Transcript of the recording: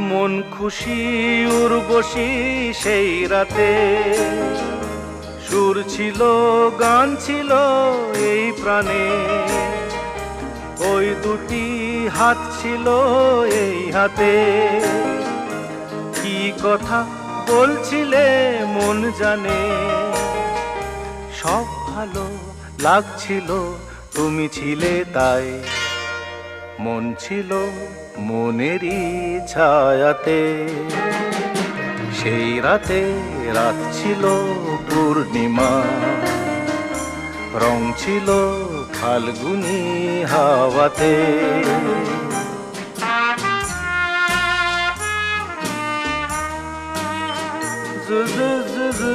মন খুশি উর্বশী সেই রাতে, সুর ছিল গান ছিল এই প্রাণে, ওই দুটি হাত ছিল এই হাতে। কি কথা বলছিলে মন জানে, সব ভালো লাগছিল তুমি ছিলে তাই। মন ছিল মনেরই ছায়াতে, সেই রাতে রাত ছিল পূর্ণিমা, রং ছিল ফাল্গুনি হাওয়াতে। জু জু জু জু